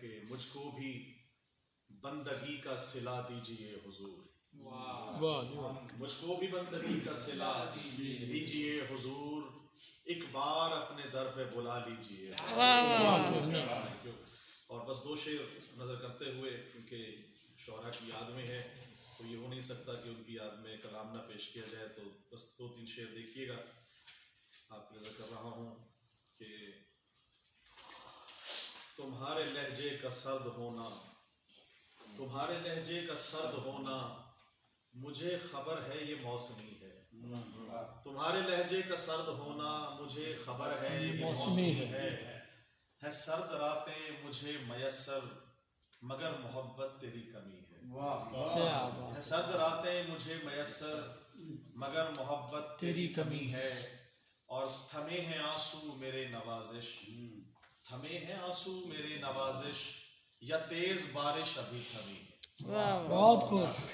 کہ مجھ کو بھی بندگی کا صلہ دیجئے حضور، مجھ کو بھی بندگی کا صلہ دیجئے حضور، ایک بار اپنے در پہ بلا لیجئے۔ اور بس دو شعر نظر کرتے ہوئے، کیونکہ شعراء کی یاد میں ہے تو یہ ہو نہیں سکتا کہ ان کی یاد میں کلام نہ پیش کیا جائے، تو بس دو تین شعر دیکھیے گا۔ آپ نظر کر رہا ہوں کہ تمہارے لہجے کا سرد ہونا، تمہارے لہجے کا سرد ہونا مجھے خبر ہے یہ موسمی ہے، تمہارے لہجے کا سرد ہونا مجھے خبر ہے یہ موسمی ہے سرد راتیں مجھے میسر مگر محبت تیری کمی ہے سرد راتیں مجھے میسر مگر محبت تیری کمی ہے، اور تھمے ہیں آنسو میرے نوازش، تھمے ہیں آنسو میرے نوازش، یا تیز بارش ابھی تھمی ہے۔ بہت خوب۔